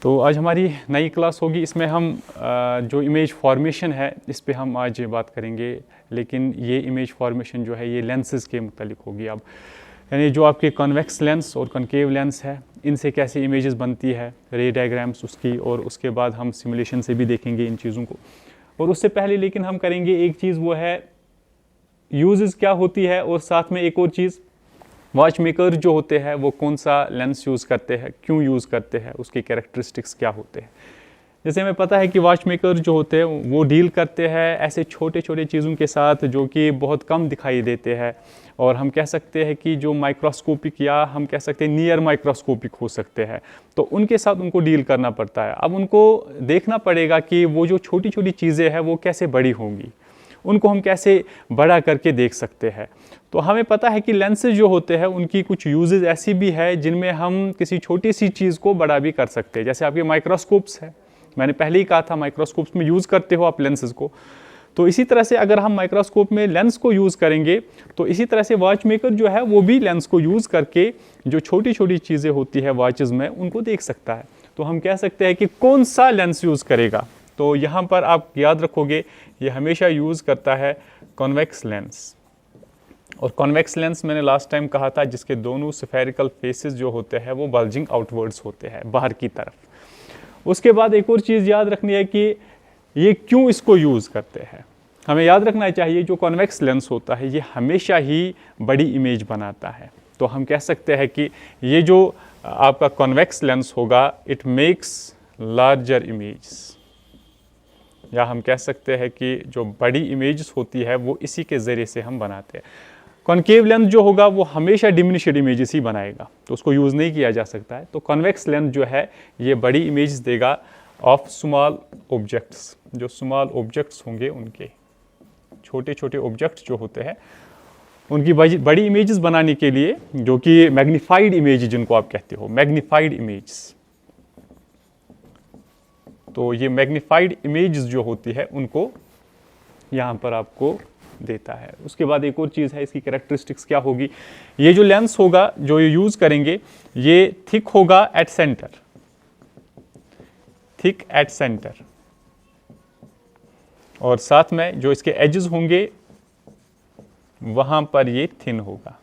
तो आज हमारी नई क्लास होगी, इसमें हम जो इमेज फॉर्मेशन है इस पे हम आज बात करेंगे। लेकिन ये इमेज फॉर्मेशन जो है ये लेंसेज के मुतालिक होगी। अब यानी जो आपके कॉन्वेक्स लेंस और कॉनकेव लेंस है, इनसे कैसे इमेजेस बनती है, रे डायग्राम्स उसकी, और उसके बाद हम सिमुलेशन से भी देखेंगे इन चीज़ों को। और उससे पहले लेकिन हम करेंगे एक चीज़, वो है यूजेस क्या होती है, और साथ में एक और चीज़, वॉच मेकर जो होते हैं वो कौन सा लेंस यूज़ करते हैं, क्यों यूज़ करते हैं, उसके कैरेक्टरिस्टिक्स क्या होते हैं। जैसे हमें पता है कि वॉच मेकर जो होते हैं वो डील करते हैं ऐसे छोटे छोटे चीज़ों के साथ जो कि बहुत कम दिखाई देते हैं, और हम कह सकते हैं कि जो माइक्रोस्कोपिक या हम कह सकते हैं नियर माइक्रोस्कोपिक हो सकते हैं, तो उनके साथ उनको डील करना पड़ता है। अब उनको देखना पड़ेगा कि वो जो छोटी छोटी चीज़ें हैं वो कैसे बड़ी होंगी, उनको हम कैसे बड़ा करके देख सकते हैं। तो हमें पता है कि लेंसेज जो होते हैं उनकी कुछ यूजेस ऐसी भी है जिनमें हम किसी छोटी सी चीज़ को बड़ा भी कर सकते हैं। जैसे आपके माइक्रोस्कोप्स है, मैंने पहले ही कहा था माइक्रोस्कोप्स में यूज़ करते हो आप लेंसेज को। तो इसी तरह से अगर हम माइक्रोस्कोप में लेंस को यूज़ करेंगे तो इसी तरह से वॉच मेकर जो है वो भी लेंस को यूज़ करके जो छोटी छोटी चीज़ें होती है वॉचेज़ में उनको देख सकता है। तो हम कह सकते हैं कि कौन सा लेंस यूज़ करेगा। तो यहाँ पर आप याद रखोगे ये हमेशा यूज़ करता है कॉन्वेक्स लेंस। और कॉन्वेक्स लेंस मैंने लास्ट टाइम कहा था जिसके दोनों स्फेरिकल फेसेस जो होते हैं वो बल्जिंग आउटवर्ड्स होते हैं बाहर की तरफ। उसके बाद एक और चीज़ याद रखनी है कि ये क्यों इसको यूज़ करते हैं। हमें याद रखना चाहिए जो कॉन्वेक्स लेंस होता है ये हमेशा ही बड़ी इमेज बनाता है। तो हम कह सकते हैं कि ये जो आपका कॉन्वेक्स लेंस होगा इट मेक्स लार्जर इमेज, या हम कह सकते हैं कि जो बड़ी इमेजेस होती है वो इसी के ज़रिए से हम बनाते हैं। कॉनकेव लेंस जो होगा वो हमेशा डिमिनिश्ड इमेजेस ही बनाएगा, तो उसको यूज़ नहीं किया जा सकता है। तो कॉन्वेक्स लेंस जो है ये बड़ी इमेज देगा ऑफ स्मॉल ऑब्जेक्ट्स, जो स्मॉल ऑब्जेक्ट्स होंगे उनके छोटे छोटे ऑब्जेक्ट्स जो होते हैं उनकी बड़ी इमेजेस बनाने के लिए, जो कि मैग्नीफाइड इमेज जिनको आप कहते हो, मैग्नीफाइड इमेज। तो ये मैग्नीफाइड इमेजेस जो होती है उनको यहाँ पर आपको देता है। उसके बाद एक और चीज़ है, इसकी कैरेक्टरिस्टिक्स क्या होगी। ये जो लेंस होगा जो ये यूज़ करेंगे ये थिक होगा at centre, thick at centre, और साथ में जो इसके एजेस होंगे वहां पर ये थिन होगा,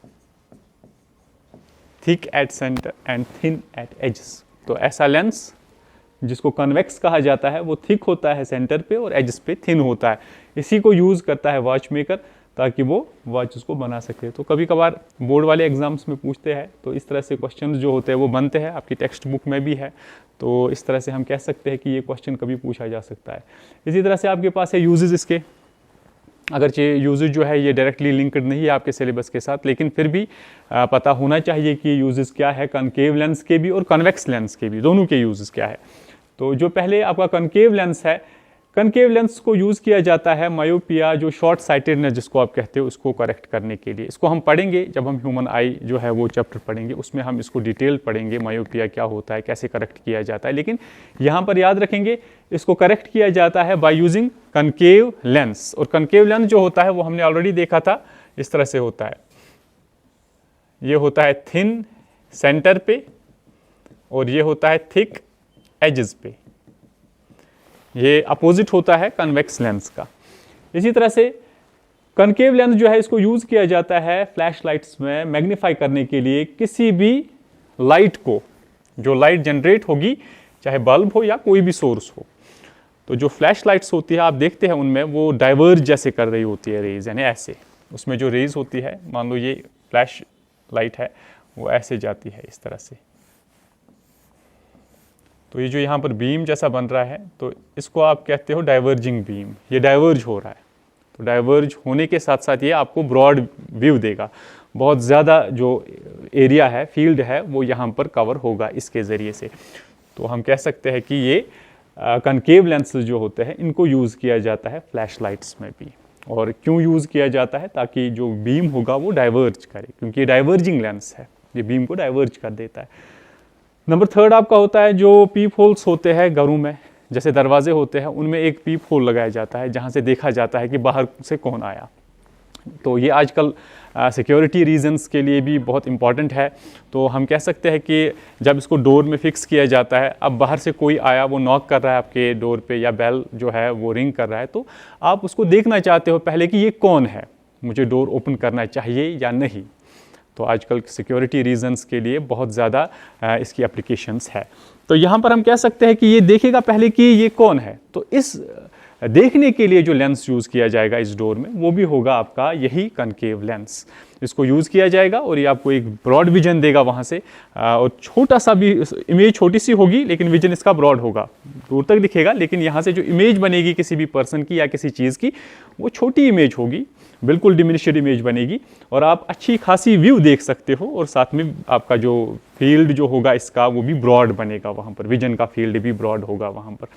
thick at centre and thin at edges. तो ऐसा लेंस जिसको कन्वेक्स कहा जाता है वो थिक होता है सेंटर पे और एजेस पे थिन होता है। इसी को यूज़ करता है वॉच मेकर ताकि वो वॉचेस को बना सके। तो कभी कभार बोर्ड वाले एग्जाम्स में पूछते हैं, तो इस तरह से क्वेश्चंस जो होते हैं वो बनते हैं, आपकी टेक्स्ट बुक में भी है। तो इस तरह से हम कह सकते हैं कि ये क्वेश्चन कभी पूछा जा सकता है। इसी तरह से आपके पास है यूजेस इसके, अगरचे यूजेस जो है ये डायरेक्टली लिंक्ड नहीं है आपके सिलेबस के साथ, लेकिन फिर भी पता होना चाहिए कि यूजेस क्या है कॉनकेव लेंस के भी और कॉन्वेक्स लेंस के भी, दोनों के यूजेस क्या है। तो जो पहले आपका कॉनकेव लेंस है, कॉनकेव लेंस को यूज़ किया जाता है मायोपिया, जो शॉर्ट साइटेडनेस जिसको आप कहते हो, उसको करेक्ट करने के लिए। इसको हम पढ़ेंगे जब हम ह्यूमन आई जो है वो चैप्टर पढ़ेंगे, उसमें हम इसको डिटेल पढ़ेंगे, मायोपिया क्या होता है, कैसे करेक्ट किया जाता है। लेकिन यहाँ पर याद रखेंगे इसको करेक्ट किया जाता है बाय यूजिंग कॉनकेव लेंस। और कॉनकेव लेंस जो होता है वो हमने ऑलरेडी देखा था, इस तरह से होता है। ये होता है थिन सेंटर पे और ये होता है थिक एजेस पे। ये अपोजिट होता है कन्वेक्स लेंस का। इसी तरह से कॉनकेव लेंस जो है इसको यूज किया जाता है फ्लैश लाइट्स में मैग्नीफाई करने के लिए। किसी भी लाइट को, जो लाइट जनरेट होगी, चाहे बल्ब हो या कोई भी सोर्स हो, तो जो फ्लैश लाइट्स होती है आप देखते हैं उनमें वो डाइवर्ज जैसे कर रही होती है रेज, यानी ऐसे उसमें जो रेज होती है, मान लो ये फ्लैश लाइट है, वो ऐसे जाती है इस तरह से। तो ये जो यहाँ पर बीम जैसा बन रहा है तो इसको आप कहते हो डाइवर्जिंग बीम, ये डाइवर्ज हो रहा है। तो डाइवर्ज होने के साथ साथ ये आपको ब्रॉड व्यू देगा, बहुत ज़्यादा जो एरिया है, फील्ड है, वो यहाँ पर कवर होगा इसके ज़रिए से। तो हम कह सकते हैं कि ये कॉनकेव लेंसेज जो होते हैं इनको यूज़ किया जाता है फ्लैश लाइट्स में भी। और क्यों यूज़ किया जाता है, ताकि जो बीम होगा वो डाइवर्ज करे, क्योंकि ये डाइवर्जिंग लेंस है, ये बीम को डाइवर्ज कर देता है। नंबर थर्ड आपका होता है जो पीप होल्स होते हैं घरों में, जैसे दरवाजे होते हैं, उनमें एक पीप होल लगाया जाता है जहाँ से देखा जाता है कि बाहर से कौन आया। तो ये आजकल सिक्योरिटी रीजंस के लिए भी बहुत इंपॉर्टेंट है। तो हम कह सकते हैं कि जब इसको डोर में फिक्स किया जाता है, अब बाहर से कोई आया, वो नॉक कर रहा है आपके डोर पे या बेल जो है वो रिंग कर रहा है, तो आप उसको देखना चाहते हो पहले कि ये कौन है, मुझे डोर ओपन करना चाहिए या नहीं। तो आजकल सिक्योरिटी रीजंस के लिए बहुत ज़्यादा इसकी एप्लीकेशंस है। तो यहाँ पर हम कह सकते हैं कि ये देखेगा पहले कि ये कौन है। तो इस देखने के लिए जो लेंस यूज़ किया जाएगा इस डोर में, वो भी होगा आपका यही कनकेव लेंस। इसको यूज़ किया जाएगा और ये आपको एक ब्रॉड विजन देगा वहाँ से, और छोटा सा भी इमेज छोटी सी होगी लेकिन विजन इसका ब्रॉड होगा, दूर तक दिखेगा, लेकिन यहाँ से जो इमेज बनेगी किसी भी पर्सन की या किसी चीज़ की, वो छोटी इमेज होगी, बिल्कुल डिमिनिश्ड इमेज बनेगी, और आप अच्छी खासी व्यू देख सकते हो। और साथ में आपका जो फील्ड जो होगा इसका, वो भी ब्रॉड बनेगा वहाँ पर, विजन का फील्ड भी ब्रॉड होगा वहाँ पर।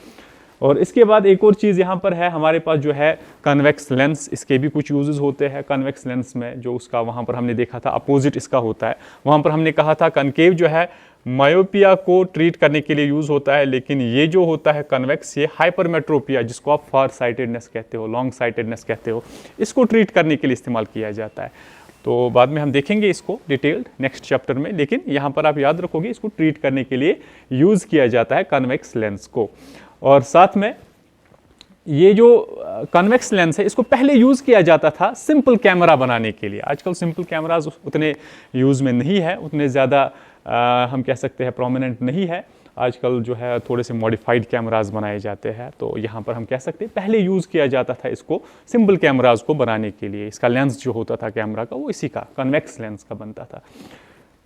और इसके बाद एक और चीज़ यहाँ पर है, हमारे पास जो है कन्वेक्स लेंस, इसके भी कुछ यूजेस होते हैं। कन्वेक्स लेंस में जो उसका वहाँ पर हमने देखा था अपोजिट इसका होता है। वहाँ पर हमने कहा था कनकेव जो है मायोपिया को ट्रीट करने के लिए यूज़ होता है, लेकिन ये जो होता है कन्वेक्स, ये हाइपरमेट्रोपिया, जिसको आप फार साइटेडनेस कहते हो, लॉन्ग साइटेडनेस कहते हो, इसको ट्रीट करने के लिए इस्तेमाल किया जाता है। तो बाद में हम देखेंगे इसको डिटेल्ड नेक्स्ट चैप्टर में, लेकिन यहाँ पर आप याद रखोगे इसको ट्रीट करने के लिए यूज़ किया जाता है कन्वेक्स लेंस को। और साथ में ये जो कन्वेक्स लेंस है, इसको पहले यूज़ किया जाता था सिंपल कैमरा बनाने के लिए। आजकल सिंपल कैमराज उतने यूज़ में नहीं है, उतने ज़्यादा हम कह सकते हैं प्रोमिनेंट नहीं है। आजकल जो है थोड़े से मॉडिफाइड कैमराज बनाए जाते हैं। तो यहाँ पर हम कह सकते हैं पहले यूज़ किया जाता था इसको सिंपल कैमराज को बनाने के लिए। इसका लेंस जो होता था कैमरा का, वो इसी का कन्वेक्स लेंस का बनता था।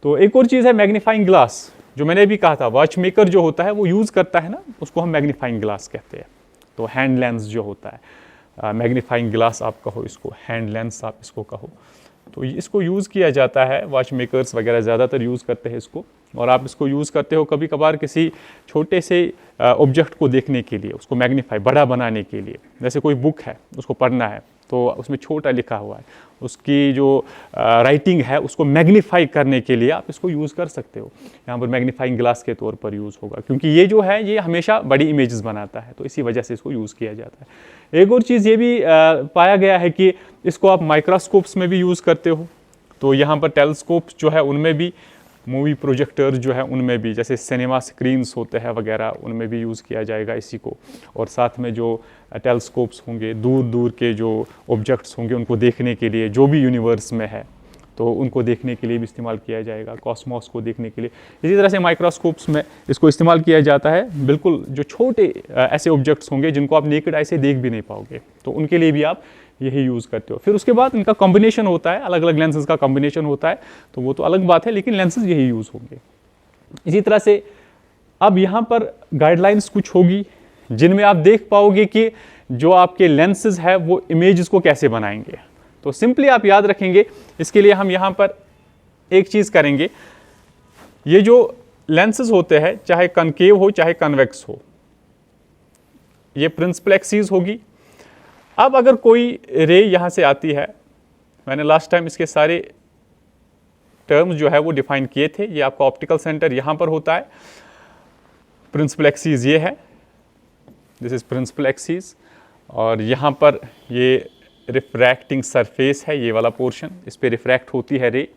तो एक और चीज़ है मैग्नीफाइंग ग्लास, जो मैंने भी कहा था वॉच मेकर जो होता है वो यूज़ करता है ना, उसको हम मैग्नीफाइंग ग्लास कहते हैं। तो हैंड लेंस जो होता है, मैग्नीफाइंग ग्लास आप कहो इसको, हैंड लेंस आप इसको कहो, तो इसको यूज़ किया जाता है। वॉच मेकर्स वगैरह ज़्यादातर यूज़ करते हैं इसको, और आप इसको यूज़ करते हो कभी कभार किसी छोटे से ऑब्जेक्ट को देखने के लिए, उसको मैग्नीफाई बड़ा बनाने के लिए। जैसे कोई बुक है, उसको पढ़ना है, तो उसमें छोटा लिखा हुआ है, उसकी जो राइटिंग है उसको मैग्नीफाई करने के लिए आप इसको यूज़ कर सकते हो। यहाँ पर मैग्नीफाइंग ग्लास के तौर पर यूज़ होगा, क्योंकि ये जो है ये हमेशा बड़ी इमेजेस बनाता है, तो इसी वजह से इसको यूज़ किया जाता है। एक और चीज़ ये भी पाया गया है कि इसको आप माइक्रोस्कोप्स में भी यूज़ करते हो। तो यहाँ पर टेलीस्कोप्स जो है उनमें भी, मूवी प्रोजेक्टर जो है उनमें भी, जैसे सिनेमा स्क्रीन्स होते हैं वगैरह, उनमें भी यूज़ किया जाएगा इसी को। और साथ में जो टेलीस्कोप्स होंगे, दूर दूर के जो ऑब्जेक्ट्स होंगे उनको देखने के लिए, जो भी यूनिवर्स में है तो उनको देखने के लिए भी इस्तेमाल किया जाएगा, कॉस्मोस को देखने के लिए। इसी तरह से माइक्रोस्कोप्स में इसको इस्तेमाल किया जाता है, बिल्कुल जो छोटे ऐसे ऑब्जेक्ट्स होंगे जिनको आप नेकेड आई से देख भी नहीं पाओगे, तो उनके लिए भी आप यही यूज़ करते हो। फिर उसके बाद इनका कॉम्बिनेशन होता है, अलग अलग लेंसेज का कॉम्बिनेशन होता है, तो वो तो अलग बात है, लेकिन लेंसेज यही यूज़ होंगे। इसी तरह से अब यहाँ पर गाइडलाइंस कुछ होगी जिनमें आप देख पाओगे कि जो आपके लेंसेज है वो इमेजेस को कैसे बनाएंगे। तो सिंपली आप याद रखेंगे, इसके लिए हम यहाँ पर एक चीज़ करेंगे। ये जो लेंसेज होते हैं, चाहे कनकेव हो चाहे कन्वेक्स हो, ये प्रिंसिपल एक्सिस होगी। अब अगर कोई रे यहाँ से आती है, मैंने लास्ट टाइम इसके सारे टर्म्स जो है वो डिफाइन किए थे। ये आपका ऑप्टिकल सेंटर यहाँ पर होता है, प्रिंसिपल एक्सिस ये है, दिस इज प्रिंसिपल एक्सिस, और यहाँ पर ये रिफ्रैक्टिंग सरफेस है, ये वाला पोर्शन, इस पे रिफ्रैक्ट होती है रे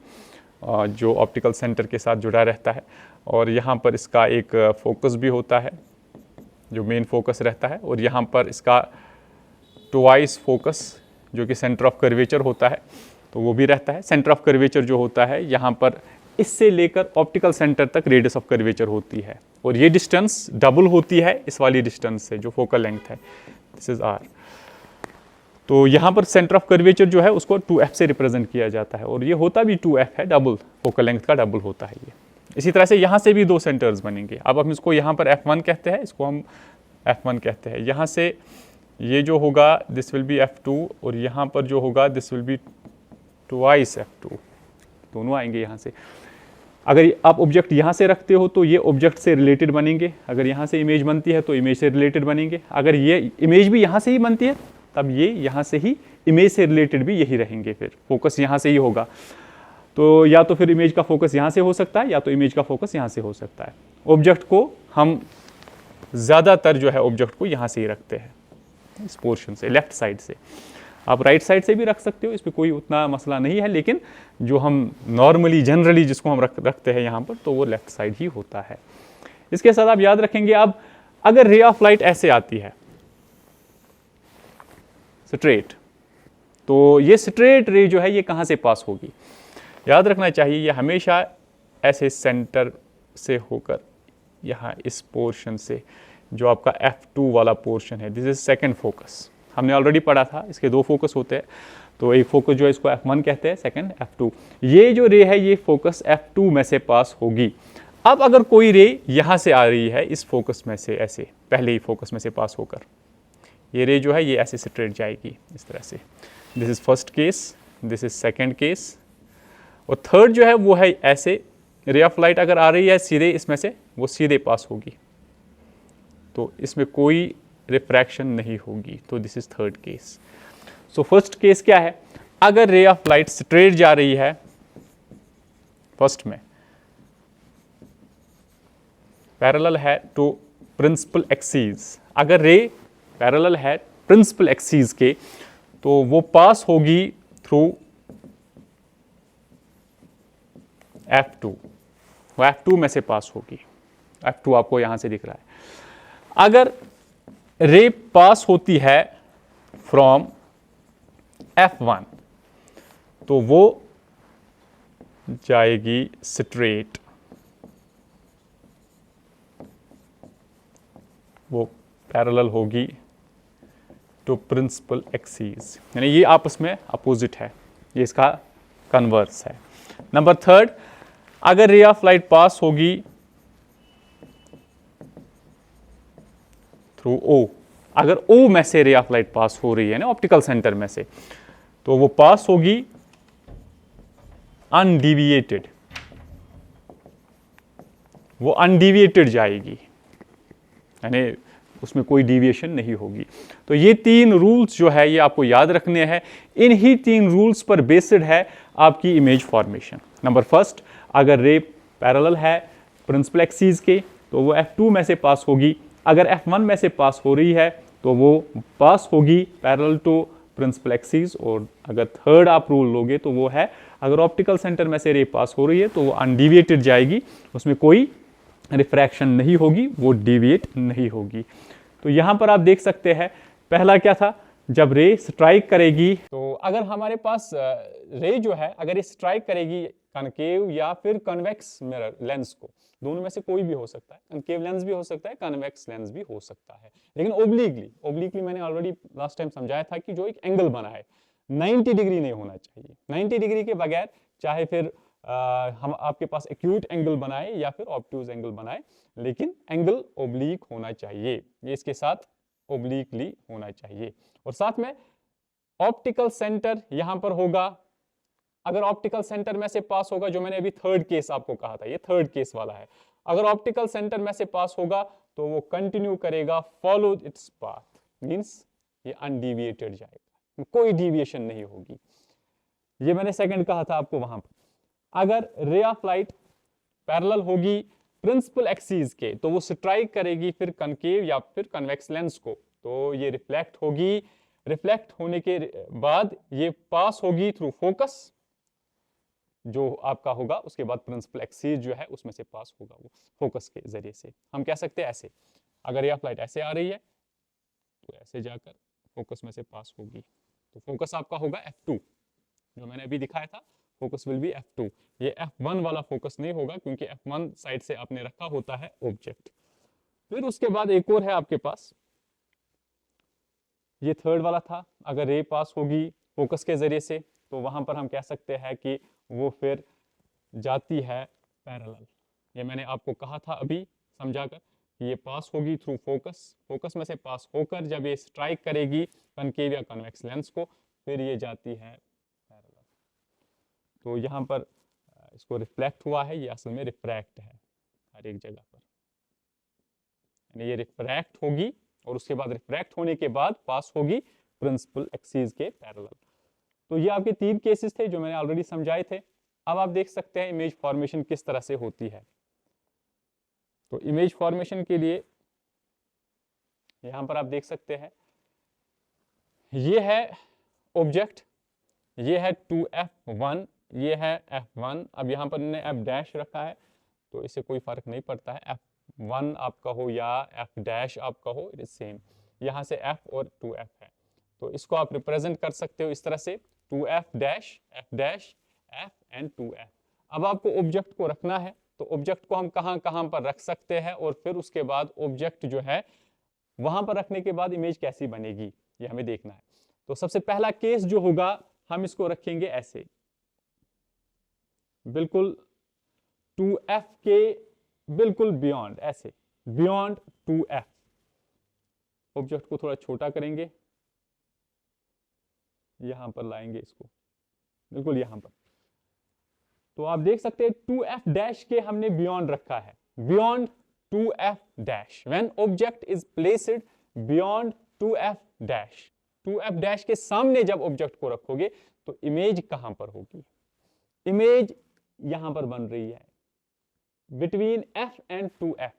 जो ऑप्टिकल सेंटर के साथ जुड़ा रहता है। और यहाँ पर इसका एक फोकस भी होता है, जो मेन फोकस रहता है, और यहाँ पर इसका ट्वाइस फोकस जो कि सेंटर ऑफ कर्वेचर होता है, तो वो भी रहता है। सेंटर ऑफ कर्वेचर जो होता है यहाँ पर, इससे लेकर ऑप्टिकल सेंटर तक रेडियस ऑफ कर्वेचर होती है, और ये डिस्टेंस डबल होती है इस वाली डिस्टेंस से जो फोकल लेंथ है, दिस इज आर। तो यहाँ पर सेंटर ऑफ कर्वेचर जो है उसको 2f से रिप्रेजेंट किया जाता है, और ये होता भी 2f है, डबल फोकल लेंथ का डबल होता है ये। इसी तरह से यहाँ से भी दो सेंटर्स बनेंगे। अब हम इसको यहाँ पर f1 कहते हैं, इसको हम f1 कहते हैं। यहाँ से ये जो होगा दिस विल बी f2, और यहाँ पर जो होगा this will be twice f2, दोनों आएंगे यहाँ से। अगर आप ऑब्जेक्ट यहाँ से रखते हो तो ये ऑब्जेक्ट से रिलेटेड बनेंगे, अगर यहाँ से इमेज बनती है तो इमेज से रिलेटेड बनेंगे, अगर ये इमेज भी यहाँ से ही बनती है तब ये यहाँ से ही इमेज से रिलेटेड भी यही रहेंगे, फिर फोकस यहाँ से ही होगा। तो या तो फिर इमेज का फोकस यहाँ से हो सकता है, या तो इमेज का फोकस यहाँ से हो सकता है। ऑब्जेक्ट को हम ज़्यादातर जो है ऑब्जेक्ट को यहाँ से ही रखते हैं, इस पोर्शन से, लेफ्ट साइड से। आप राइट साइड से भी रख सकते हो, इस पर कोई उतना मसला नहीं है, लेकिन जो हम नॉर्मली जनरली जिसको हम रखते हैं यहाँ पर, तो वो लेफ्ट साइड ही होता है। इसके साथ आप याद रखेंगे, अब अगर रे ऑफ लाइट ऐसे आती है स्ट्रेट, तो ये स्ट्रेट रे जो है ये कहाँ से पास होगी? याद रखना चाहिए ये हमेशा ऐसे सेंटर से होकर यहाँ इस पोर्शन से, जो आपका F2 वाला पोर्शन है, दिस इज सेकंड फोकस। हमने ऑलरेडी पढ़ा था इसके दो फोकस होते हैं, तो एक फोकस जो है इसको F1 कहते हैं, सेकंड F2। ये जो रे है ये फोकस F2 में से पास होगी। अब अगर कोई रे यहाँ से आ रही है इस फोकस में से, ऐसे पहले ही फोकस में से पास होकर, ये रे जो है ये ऐसे स्ट्रेट जाएगी इस तरह से। This is first case, this is second case, और थर्ड जो है वो है ऐसे। रे ऑफ लाइट अगर आ रही है सीधे इसमें से, वो सीधे पास होगी, तो इसमें कोई रिफ्रैक्शन नहीं होगी, तो this is third case. So first case क्या है? अगर रे ऑफ लाइट स्ट्रेट जा रही है फर्स्ट में, पैरेलल है टू प्रिंसिपल एक्सीस, अगर रे पैरेलल है प्रिंसिपल एक्सीस के, तो वो पास होगी थ्रू F2, वो F2 में से पास होगी। F2 आपको यहां से दिख रहा है। अगर रे पास होती है फ्रॉम F1, तो वो जाएगी स्ट्रेट, वो पैरेलल होगी टू प्रिंसिपल एक्सीस, यानी ये आपस में अपोजिट है, ये इसका कन्वर्स है। नंबर थर्ड, अगर रे ऑफ लाइट पास होगी थ्रू O, अगर O में से रे ऑफ लाइट पास हो रही है ना ऑप्टिकल सेंटर में से, तो वो पास होगी अनडिविएटेड, वो अनडिविएटेड जाएगी, यानी उसमें कोई डिविएशन नहीं होगी। तो ये तीन रूल्स जो है ये आपको याद रखने हैं। इन ही तीन रूल्स पर बेस्ड है आपकी इमेज फॉर्मेशन। नंबर फर्स्ट, अगर रे पैरेलल है प्रिंसिपल एक्सीस के, तो वो F2 में से पास होगी। अगर F1 में से पास हो रही है, तो वो पास होगी पैरेलल टू प्रिंसिपल एक्सीस। और अगर थर्ड आप रूल लोगे, तो वो है अगर ऑप्टिकल सेंटर में से रे पास हो रही है, तो वो अनडिविएटेड जाएगी, उसमें कोई रिफ्रैक्शन नहीं होगी, वो डिविएट नहीं होगी। तो यहां पर आप देख सकते हैं, पहला क्या था, जब रे स्ट्राइक करेगी, तो अगर हमारे पास रे जो है अगर ये स्ट्राइक करेगी कनकेव या फिर कन्वेक्स मिरर लेंस को, दोनों में से कोई भी हो सकता है, कनकेव लेंस भी हो सकता है, कन्वेक्स लेंस भी हो सकता है, लेकिन ओब्लिकली मैंने ऑलरेडी लास्ट टाइम समझाया था कि जो एक एंगल बना है 90 डिग्री नहीं होना चाहिए। 90 डिग्री के बगैर चाहे फिर हम आपके पास एक्यूट एंगल बनाए या फिर ऑब्ट्यूज एंगल बनाए, लेकिन एंगल ओब्लिक होना चाहिए, ये इसके साथ ओब्लिकली होना चाहिए। और साथ में ऑप्टिकल सेंटर यहां पर होगा, अगर ऑप्टिकल सेंटर में से पास होगा, जो मैंने अभी थर्ड केस आपको कहा था, ये थर्ड केस वाला है, अगर ऑप्टिकल सेंटर में से पास होगा तो वो कंटिन्यू करेगा फॉलो इट्स पाथ, मींस ये अनडिविएटेड जाएगा, कोई डिविएशन नहीं होगी। ये मैंने सेकंड कहा था आपको वहां पर। अगर रे ऑफ लाइट पैरेलल होगी प्रिंसिपल एक्सीस के, तो वो स्ट्राइक करेगी फिर कनकेव या फिर कन्वेक्स लेंस को, तो ये रिफ्लेक्ट होगी, रिफ्लेक्ट होने के बाद ये पास होगी थ्रू फोकस जो आपका होगा, उसके बाद प्रिंसिपल एक्सीस जो है उसमें से पास होगा वो फोकस के जरिए से। हम कह सकते हैं ऐसे, अगर रे ऑफ लाइट ऐसे आ रही है तो ऐसे जाकर फोकस में से पास होगी, तो फोकस आपका होगा F2, जो मैंने अभी दिखाया था, फोकस विल बी F2। ये F1 वाला फोकस नहीं होगा, क्योंकि F1 साइड से आपने रखा होता है ऑब्जेक्ट। फिर उसके बाद एक और है आपके पास, ये थर्ड वाला था, अगर रे पास होगी फोकस के जरिए से, तो वहां पर हम कह सकते हैं कि वो फिर जाती है पैरेलल। ये मैंने आपको कहा था अभी समझाकर कि ये पास होगी थ्रू फोकस, फोकस में से पास होकर जब ये स्ट्राइक करेगी कनकेव या कन्वेक्स लेंस को, फिर ये जाती है पैरेलल। तो यहाँ पर इसको रिफ्लेक्ट हुआ है, ये असल में रिफ्रैक्ट है हर एक जगह पर, यानी ये रिफ्रैक्ट होगी और उसके बाद रिफ्रैक्ट होने के बाद पास होगी प्रिंसिपल एक्सीस के पैरेलल। तो ये आपके तीन केसेस थे जो मैंने ऑलरेडी समझाए थे। अब आप देख सकते हैं इमेज फॉर्मेशन किस तरह से होती है। तो इमेज फॉर्मेशन के लिए यहां पर आप देख सकते हैं, ये है ऑब्जेक्ट, ये है 2f1, ये है f1। अब यहाँ पर मैंने f डैश रखा है तो इससे कोई फर्क नहीं पड़ता है, f1 आपका हो या f डैश आपका हो, इट इज सेम। यहाँ से f और 2f है तो इसको आप रिप्रेजेंट कर सकते हो इस तरह से 2f dash, f dash, f and 2f। अब आपको ऑब्जेक्ट को रखना है तो ऑब्जेक्ट को हम कहाँ कहाँ पर रख सकते हैं और फिर उसके बाद ऑब्जेक्ट जो है वहां पर रखने के बाद इमेज कैसी बनेगी ये हमें देखना है। तो सबसे पहला केस जो होगा हम इसको रखेंगे ऐसे, बिल्कुल 2f के बिल्कुल बियॉन्ड, ऐसे बियॉन्ड 2f। ऑब्जेक्ट को थोड़ा छोटा करेंगे, यहां पर लाएंगे इसको बिल्कुल यहां पर, तो आप देख सकते हैं 2f डैश के हमने बियॉन्ड रखा है, beyond 2f dash. When object is placed beyond 2f dash, 2f dash के सामने जब ऑब्जेक्ट को रखोगे तो इमेज कहां पर होगी? इमेज यहां पर बन रही है बिटवीन f एंड 2f,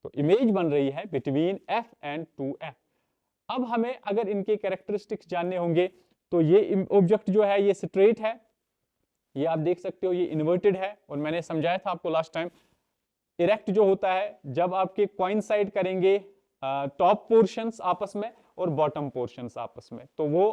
तो इमेज बन रही है बिटवीन f एंड 2f। अब हमें अगर इनके कैरेक्टरिस्टिक्स जानने होंगे तो ये ऑब्जेक्ट जो है ये स्ट्रेट है, ये आप देख सकते हो, ये इन्वर्टेड है, और मैंने समझाया था आपको लास्ट टाइम इरेक्ट जो होता है जब आपके कोइंसाइड करेंगे टॉप पोर्शंस आपस में और बॉटम पोर्शंस आपस में तो वो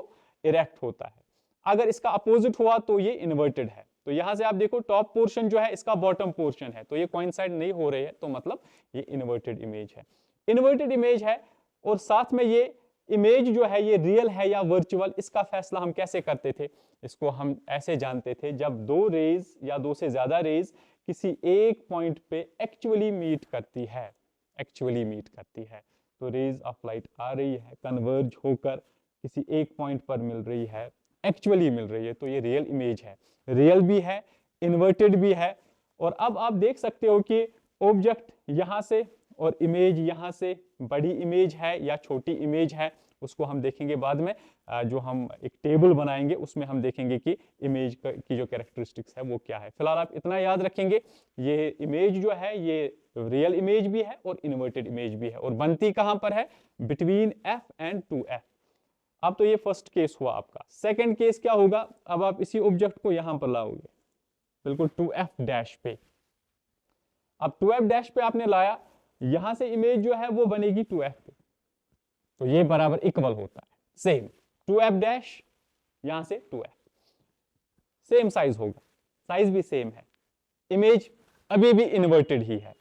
इरेक्ट होता है। अगर इसका अपोजिट हुआ तो ये इन्वर्टेड है। तो यहां से आप देखो टॉप पोर्शन जो है इसका बॉटम पोर्शन है तो ये कोइंसाइड नहीं हो रही है, तो मतलब ये इन्वर्टेड इमेज है, इन्वर्टेड इमेज है। और साथ में ये इमेज जो है ये रियल है या वर्चुअल, इसका फैसला हम कैसे करते थे? इसको हम ऐसे जानते थे जब दो रेज या दो से ज्यादा रेज किसी एक पॉइंट पे एक्चुअली मीट करती है, एक्चुअली मीट करती है, तो रेज ऑफ लाइट आ रही है, कन्वर्ज होकर किसी एक पॉइंट पर मिल रही है, एक्चुअली मिल रही है, तो ये रियल इमेज है, रियल भी है, इन्वर्टेड भी है। और अब आप देख सकते हो कि ऑब्जेक्ट यहां से और इमेज यहां से, बड़ी इमेज है या छोटी इमेज है उसको हम देखेंगे बाद में, जो हम एक टेबल बनाएंगे उसमें हम देखेंगे कि इमेज की जो कैरेक्टरिस्टिक्स है वो क्या है। फिलहाल आप इतना याद रखेंगे, ये इमेज जो है ये रियल इमेज भी है और इन्वर्टेड इमेज भी है, और बनती कहां पर है? Between f and 2f। अब तो ये फर्स्ट केस हुआ आपका। सेकंड केस क्या होगा? अब आप इसी ऑब्जेक्ट को यहां पर लाओगे बिल्कुल 2f डैश पे। अब 2f डैश पे आपने लाया, यहां से इमेज जो है वो बनेगी 2f पे, तो ये बराबर इक्वल होता है, सेम 2f डैश यहां से 2f, सेम साइज होगा, साइज भी सेम है, इमेज अभी भी इन्वर्टेड ही है,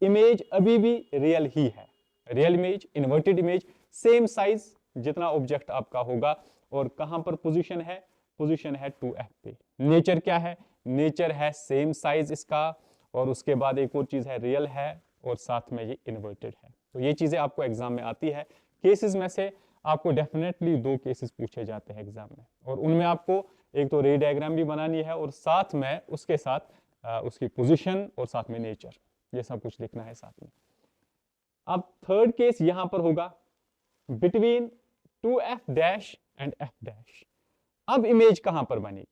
इमेज अभी भी रियल ही है, real image, inverted image, same size जितना ऑब्जेक्ट आपका होगा। और कहां पर पोजीशन है? पोजीशन है 2f पे। नेचर क्या है? नेचर है सेम साइज इसका, और उसके बाद एक और चीज है रियल है, और साथ में ये इन्वर्टेड है। तो ये चीजें आपको एग्जाम में आती है। केसेस में से आपको डेफिनेटली 2 केसेस पूछे जाते हैं एग्जाम में, और उनमें आपको एक तो रे डायग्राम भी बनानी है और साथ में उसके साथ उसकी पोजीशन और साथ में नेचर, ये सब कुछ लिखना है साथ में। अब थर्ड केस यहां पर होगा between 2f dash and f dash. अब इमेज कहां पर बनेगी?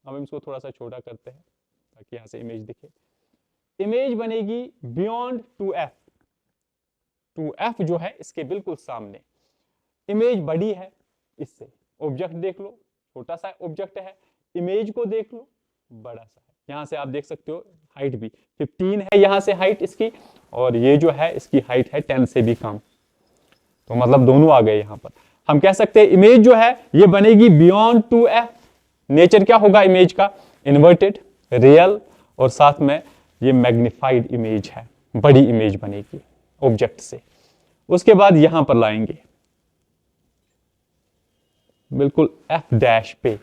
अब हम इसको थोड़ा सा छोटा करते हैं ताकि यहां से इमेज दिखे। इमेज बनेगी बियॉन्ड 2f, 2f जो है इसके बिल्कुल सामने, इमेज बड़ी है इससे। ऑब्जेक्ट देख लो, छोटा सा ऑब्जेक्ट है, इमेज को देख लो, बड़ा सा है। यहां से आप देख सकते हो हाइट भी 15 है यहां से हाइट इसकी, और ये जो है इसकी हाइट है 10 से भी कम, तो मतलब दोनों आ गए यहां पर। हम कह सकते हैं इमेज जो है ये बनेगी बियॉन्ड 2f। नेचर क्या होगा इमेज का? इन्वर्टेड, रियल, और साथ में ये मैग्निफाइड इमेज है, बड़ी इमेज बनेगी ऑब्जेक्ट से। उसके बाद यहां पर लाएंगे बिल्कुल f डैश पे।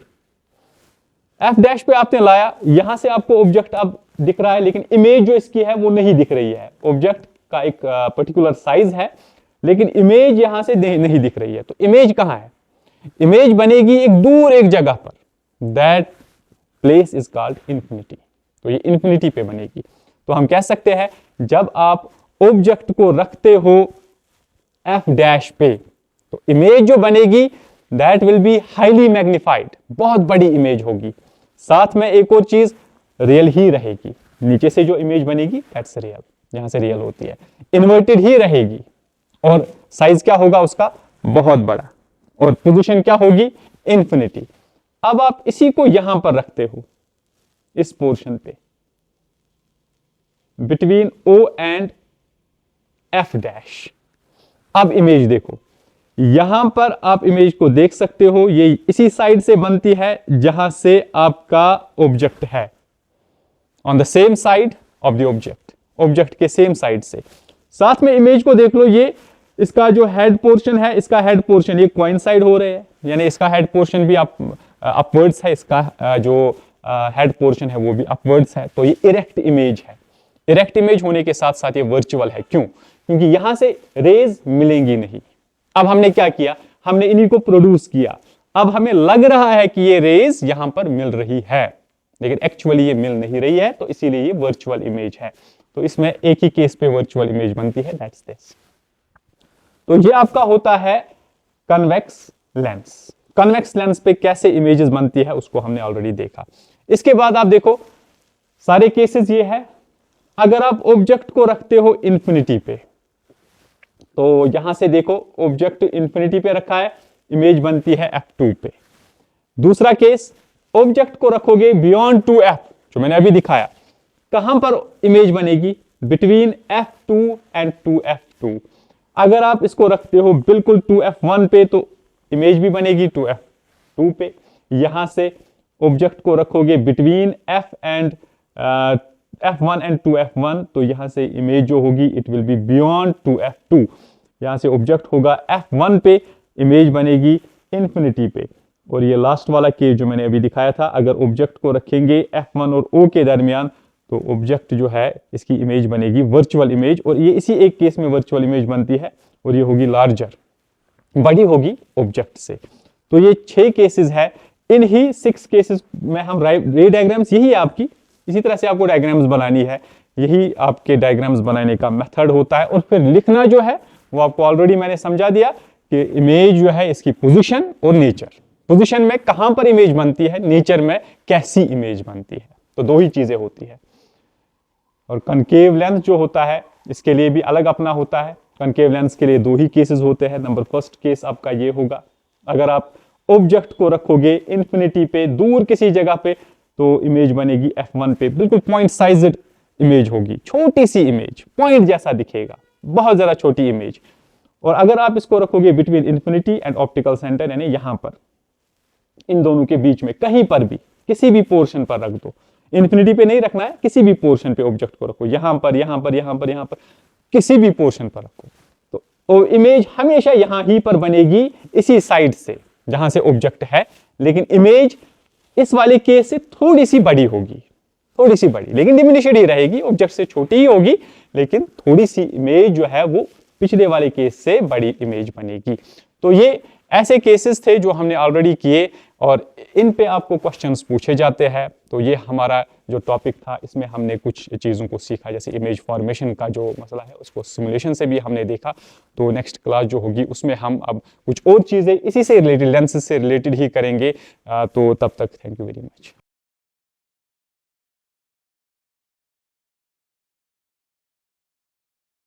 f डैश पे आपने लाया, यहां से आपको ऑब्जेक्ट अब दिख रहा है, लेकिन इमेज जो इसकी है वो नहीं दिख रही है। ऑब्जेक्ट का एक पर्टिकुलर साइज है लेकिन इमेज यहां से नहीं दिख रही है। तो इमेज कहां है? इमेज बनेगी एक दूर एक जगह पर, that place is called infinity. तो ये इंफिनिटी पे बनेगी। तो हम कह सकते हैं जब आप ऑब्जेक्ट को रखते हो f डैश पे तो इमेज जो बनेगी that will be highly magnified, बहुत बड़ी इमेज होगी। साथ में एक और चीज, रियल ही रहेगी। नीचे से जो इमेज बनेगी दैट्स रियल, यहां से रियल होती है, इन्वर्टेड ही रहेगी, और साइज क्या होगा उसका? बहुत बड़ा। और पोजीशन क्या होगी, इंफिनिटी। अब आप इसी को यहां पर रखते हो, इस पोर्शन पे, between O and F dash. अब इमेज देखो, यहां पर आप इमेज को देख सकते हो, ये इसी साइड से बनती है जहां से आपका ऑब्जेक्ट है, on the same side of the object, object के सेम साइड से। साथ में इमेज को देख लो, ये इसका जो हेड पोर्शन है, इसका हेड पोर्शन ये कोइंसाइड हो रहे हैं, यानी इसका हेड पोर्शन भी अपवर्ड्स है, इसका जो हेड पोर्शन है वो भी अपवर्ड्स है। तो ये इरेक्ट इमेज है। इरेक्ट इमेज होने के साथ साथ ये वर्चुअल है। क्यों? क्योंकि यहां से रेज मिलेंगी नहीं। अब हमने क्या किया, हमने इन्हीं को प्रोड्यूस किया। अब हमें लग रहा है कि ये रेज यहां पर मिल रही है, लेकिन एक्चुअली ये मिल नहीं रही है, तो इसीलिए ये वर्चुअल इमेज है। तो इसमें एक ही केस पे वर्चुअल इमेज बनती है, दैट्स दिस। तो ये आपका होता है कन्वेक्स लेंस। कन्वेक्स लेंस पे कैसे इमेजेस बनती है उसको हमने ऑलरेडी देखा। इसके बाद आप देखो, सारे केसेस ये है, अगर आप ऑब्जेक्ट को रखते हो इंफिनिटी पे, तो यहां से देखो ऑब्जेक्ट इंफिनिटी पे रखा है, इमेज बनती है F2 पे। दूसरा केस, ऑब्जेक्ट को रखोगे बियॉन्ड 2F, जो मैंने अभी दिखाया, कहां पर इमेज बनेगी, बिटवीन F2 एंड 2F2। अगर आप इसको रखते हो बिल्कुल 2F1 पे, तो इमेज भी बनेगी 2F2 पे। यहां से ऑब्जेक्ट को रखोगे बिटवीन F1 एंड 2F1, तो यहां से इमेज जो होगी it will be beyond 2F2। यहां से ऑब्जेक्ट होगा F1 पे, इमेज बनेगी इंफिनिटी पे। और ये लास्ट वाला केस जो मैंने अभी दिखाया था, अगर ऑब्जेक्ट को रखेंगे F1 और O के दरमियान, तो ऑब्जेक्ट जो है इसकी इमेज बनेगी वर्चुअल इमेज। और ये इसी एक केस में वर्चुअल इमेज बनती है, और ये होगी लार्जर, बड़ी होगी ऑब्जेक्ट से। तो ये 6 केसेस है। इन ही 6 केसेस में हम रे डायग्राम्स, यही है आपकी, इसी तरह से आपको डायग्राम्स बनानी है, यही आपके डायग्राम्स बनाने का मेथड होता है। और फिर लिखना जो है वो आपको ऑलरेडी मैंने समझा दिया कि इमेज जो है इसकी पोजीशन और नेचर। पोजीशन में कहां पर इमेज बनती है, नेचर में कैसी इमेज बनती है, तो 2 ही चीजें होती है। और कनकेव लेंस जो होता है इसके लिए भी अलग अपना होता है। कनकेव लेंस के लिए 2 ही केसेस होते हैं। नंबर फर्स्ट केस आपका ये होगा, अगर आप ऑब्जेक्ट को रखोगे इंफिनिटी पे, दूर किसी जगह पे, तो इमेज बनेगी F1 पे, बिल्कुल पॉइंट साइज्ड इमेज होगी, छोटी सी इमेज, पॉइंट जैसा दिखेगा, बहुत ज्यादा छोटी इमेज। और अगर आप इसको रखोगे between infinity and optical centre, यानी यहां पर, इन दोनों के बीच में कहीं पर भी, किसी भी पोर्शन पर रख दो, इंफिनिटी पे नहीं रखना है, किसी भी पोर्शन पे ऑब्जेक्ट को रखो, यहां पर, यहां पर, यहां पर, यहां पर, किसी भी पोर्शन पर रखो, तो इमेज हमेशा यहां ही पर बनेगी, इसी साइड से जहां से ऑब्जेक्ट है। लेकिन इमेज इस वाले केस से थोड़ी सी बड़ी होगी, थोड़ी सी बड़ी, लेकिन डिमिनिश्ड ही रहेगी, ऑब्जेक्ट से छोटी ही होगी, लेकिन थोड़ी सी इमेज जो है वो पिछले वाले केस से बड़ी इमेज बनेगी। तो ये ऐसे केसेस थे जो हमने ऑलरेडी किए, और इन पे आपको क्वेश्चंस पूछे जाते हैं। तो ये हमारा जो टॉपिक था, इसमें हमने कुछ चीज़ों को सीखा, जैसे इमेज फॉर्मेशन का जो मसला है उसको सिमुलेशन से भी हमने देखा। तो नेक्स्ट क्लास जो होगी उसमें हम अब कुछ और चीज़ें इसी से रिलेटेड, लेंसेज से रिलेटेड ही करेंगे। तो तब तक थैंक यू वेरी मच।